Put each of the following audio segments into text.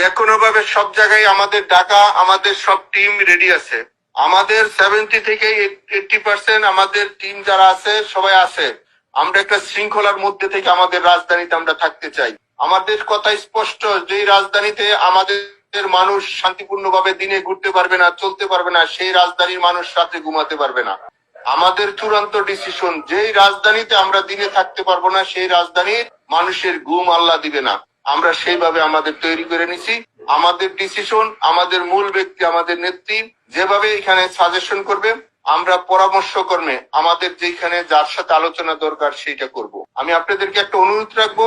যে কোনো ভাবে সব জায়গায় আমাদের ডাকা, আমাদের সব টিম রেডি আছে। আমাদের 70 থেকে 80% আমাদের টিম যারা আছে সবাই আছে। আমরা একটা শৃঙ্খলার মধ্যে থেকে আমাদের রাজধানীতে আমরা থাকতে চাই। আমাদের কথা স্পষ্ট, যে রাজধানীতে আমাদের মানুষ শান্তিপূর্ণভাবে দিনে ঘুরতে পারবে না, চলতে পারবে না, সেই রাজধানীর মানুষ রাতে ঘুমাতে পারবে না। আমাদের চূড়ান্ত ডিসিশন, যেই রাজধানীতে আমরা দিনে থাকতে পারবো না, সেই রাজধানীর মানুষের ঘুম আল্লাহ দিবে না। আমরা সেইভাবে আমাদের তৈরি করে নিছি। আমাদের ডিসিশন, আমাদের মূল ব্যক্তি, আমাদের নেত্রী যেভাবে এখানে সাজেশন করবে, আমরা পরামর্শ কর্মে আমাদের যেখানে যার সাথে আলোচনা দরকার সেইটা করব। আমি আপনাদেরকে একটা অনুরোধ রাখবো,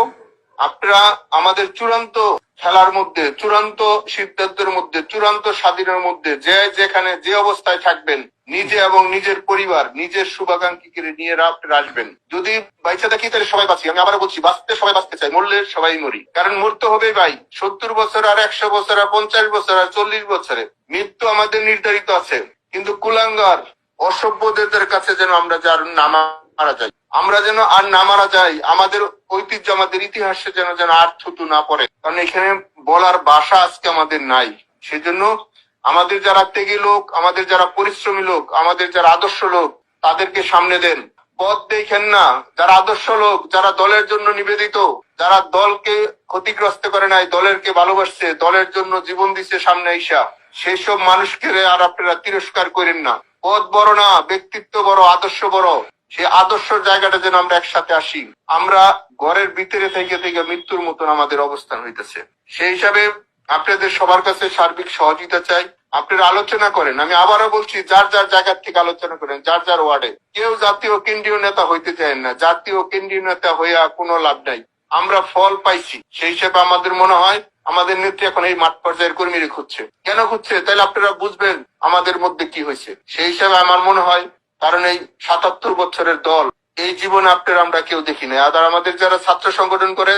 আপনারা আমাদের চূড়ান্ত খেলার মধ্যে, চূড়ান্ত সিদ্ধান্তের মধ্যে, চূড়ান্ত স্বাধীনের মধ্যে যে যেখানে যে অবস্থায় থাকবেন, নিজে এবং নিজের পরিবার, নিজের শুভাকাঙ্ক্ষীকে নিয়ে আপনারা আসবেন। যদি বাইচা থাকি তাহলে সবাই বাঁচি। আমি আবারও বলছি, বাঁচতে সবাই বাঁচতে চাই, মরলে সবাই মরি। কারণ মরতে হবে ভাই, 70 বছর আর 100 বছর আর 50 বছর আর 40 বছরে মৃত্যু আমাদের নির্ধারিত আছে। কিন্তু কুলাঙ্গার অসভ্যদের কাছে যেন আমরা যার না মারা যাই, আমরা যেন আর না মারা যাই, আমাদের ঐতিহ্য, আমাদের ইতিহাসে যেন যেন আর থুতু না পড়ে। কারণ এখানে বলার ভাষা আজকে আমাদের নাই। সেজন্য আমাদের যারা ত্যাগী লোক, আমাদের যারা পরিশ্রমী লোক, আমাদের যারা আদর্শ লোক, তাদেরকে সামনে দেন। পথ দেখেন না। যারা আদর্শ লোক, যারা দলের জন্য নিবেদিত, যারা দলকে ক্ষতিগ্রস্ত করে নাই, দলেরকে ভালোবাসছে, দলের জন্য জীবন দিচ্ছে সামনে আইসা, সেই সব মানুষকে আর আপনারা তিরস্কার করেন না। পদ বড় না, ব্যক্তিত্ব বড়, আদর্শ বড়। সেই আদর্শ জায়গাটা যেন আমরা একসাথে আসি। আমরা ঘরের ভিতরে থেকে থেকে মৃত্যুর মতন আমাদের অবস্থান হইতেছে। সেই হিসাবে আপনাদের সবার কাছে সার্বিক সহযোগিতা চাই। আপনারা আলোচনা করেন। আমি আবারও বলছি, যার যার জায়গার থেকে আলোচনা করেন, যার যার ওয়ার্ডে। কেউ জাতীয় কেন্দ্রীয় নেতা হইতে চায় না। জাতীয় কেন্দ্রীয় নেতা হইয়া কোনো লাভ নাই। আমরা ফল পাইছি। সেই হিসেবে আমাদের মনে হয় আমাদের নেত্রী এখন এই মাঠ পর্যায়ের কর্মীরা খুঁজছে। কেন খুঁজছে? তাহলে আপনারা বুঝবেন আমাদের মধ্যে কি হয়েছে। সেই হিসাবে আমার মনে হয়, কারণ এই 77 বছরের দল, এই জীবনে আপনারা আমরা কেউ দেখি নাই। আর আমাদের যারা ছাত্র সংগঠন করে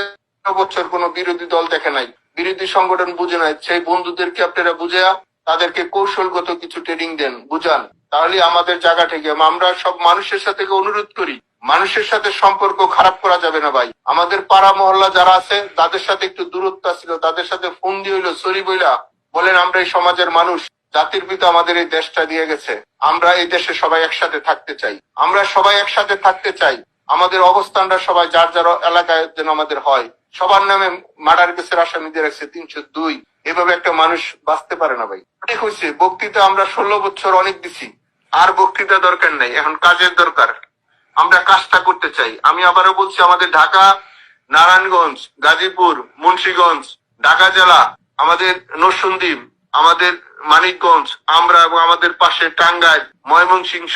বছর কোনো বিরোধী দল দেখে নাই, বিরোধী সংগঠন বুঝে নাই। সেই বন্ধুদেরকে আপনারা বুঝে তাদেরকে কৌশলগত কিছু ট্রেনিং দেন, বুঝান। তাহলে আমাদের জায়গা থেকে আমরা সব মানুষের সাথে অনুরোধ করি, মানুষের সাথে সম্পর্ক খারাপ করা যাবে না ভাই। আমাদের পাড়া মহল্লা যারা আছে তাদের সাথে একটু দূরত্ব ছিল, তাদের সাথে ফোন দিয়ে হইলো সরি বইলা বলেন, আমরা এই সমাজের মানুষ, জাতির পিতা আমাদের এই দেশটা দিয়ে গেছে, আমরা এই দেশে সবাই একসাথে থাকতে চাই, আমরা সবাই একসাথে থাকতে চাই। আমাদের অবস্থানটা সবাই যার যার এলাকায় যেন আমাদের হয়। সবার নামে মার্ডার কেসের আসামিদের রাখছে 302। এভাবে একটা মানুষ বাঁচতে পারে না ভাই। অনেক হয়েছে বক্তৃতা, আমরা 16 বছর অনেক দিছি, আর বক্তৃতা দরকার নাই, এখন কাজের দরকার। আমরা কাজটা করতে চাই। আমি আবারও বলছি, আমাদের ঢাকা, নারায়ণগঞ্জ, গাজীপুর, মুন্সিগঞ্জ, ঢাকা জেলা, আমাদের নরসিংদী, আমাদের মানিকগঞ্জ, আমরা এবং আমাদের পাশে টাঙ্গাইল, ময়মনসিংহ,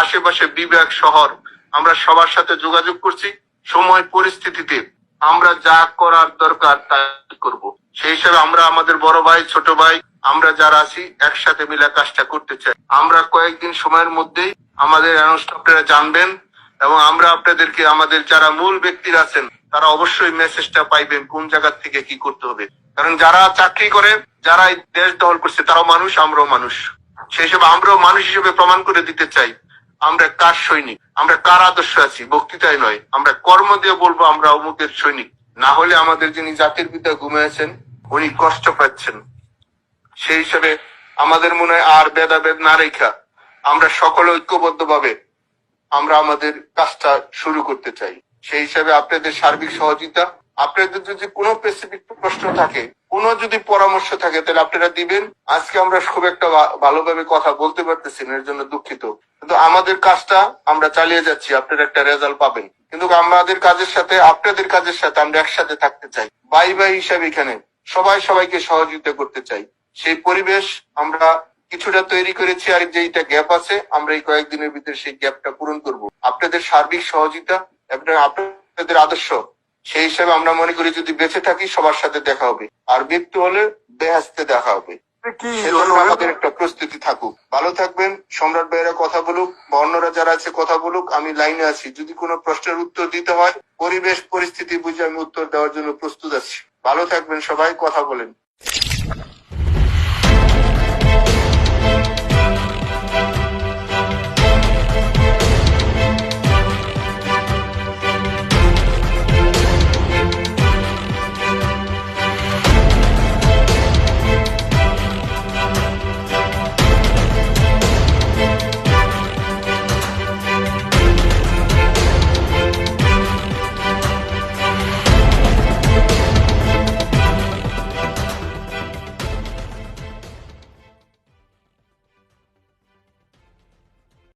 আশেপাশে বিভাগ, শহর, আমরা সবার সাথে যোগাযোগ করছি। সময় পরিস্থিতিতে আমরা যা করার দরকার তাই করব। সেই হিসাবে আমরা আমাদের বড় ভাই, ছোট ভাই, আমরা যারা আছি একসাথে মিলে কাজটা করতে চাই। আমরা কয়েকদিন সময়ের মধ্যেই আমাদের আপনারা জানবেন, এবং আমরা আপনাদেরকে, আমাদের যারা মূল ব্যক্তিরা আছেন তারা অবশ্যই মেসেজটা পাইবেন কোন জায়গা থেকে কি করতে হবে। কারণ যারা চাকরি করে, যারা এই দেশ দখল করছে, তারাও মানুষ, আমরাও মানুষ। সেই হিসেবে আমরাও মানুষ হিসেবে প্রমাণ করে দিতে চাই আমরা কার সৈনিক, আমরা কার আদর্শ আছি। বক্তৃতায় নয়, আমরা কর্ম দিয়ে বলবো আমরা অমুকের সৈনিক। না হলে আমাদের যিনি জাতির পিতা ঘুমিয়েছেন উনি কষ্ট পাচ্ছেন। সেই হিসাবে আমাদের মনে হয় আর ভেদাভেদ না রেখা আমরা সকলে ঐক্যবদ্ধ ভাবে আমরা আমাদের কাজটা শুরু করতে চাই। সেই হিসাবে আপনাদের সার্বিক সহযোগিতা, আপনাদের যদি কোনো স্পেসিফিক প্রশ্ন থাকে, কোনো যদি পরামর্শ থাকে, তাহলে আপনারা দিবেন। আজকে আমরা খুব একটা ভালোভাবে কথা বলতে পারতেছি না, এর জন্য দুঃখিত। কিন্তু আমাদের কাজটা আমরা চালিয়ে যাচ্ছি, আপনারা একটা রেজাল্ট পাবেন। কিন্তু আমাদের কাজের সাথে আপনাদের কাজের সাথে আমরা একসাথে থাকতে চাই, ভাই ভাই হিসাবে এখানে সবাই সবাইকে সহযোগিতা করতে চাই। সেই পরিবেশ আমরা কিছুটা তৈরি করেছি, আর যেটা গ্যাপ আছে আমরা এই কয়েকদিনের ভিতরে সেই গ্যাপটা পূরণ করব। আপনাদের সার্বিক সহযোগিতা এবং আপনাদের আদর্শ, সেই হিসাবে আমরা মনে করি যদি বেঁচে থাকি সবার সাথে দেখা হবে, আর মৃত্যু হলে বেহেশতে দেখা হবে। সেজন্য আমাদের একটা প্রস্তুতি থাকুক। ভালো থাকবেন। সম্রাট ভাইয়েরা কথা বলুক বা অন্যরা যারা আছে কথা বলুক, আমি লাইনে আছি। যদি কোনো প্রশ্নের উত্তর দিতে হয়, পরিবেশ পরিস্থিতি বুঝে আমি উত্তর দেওয়ার জন্য প্রস্তুত আছি। ভালো থাকবেন সবাই, কথা বলেন।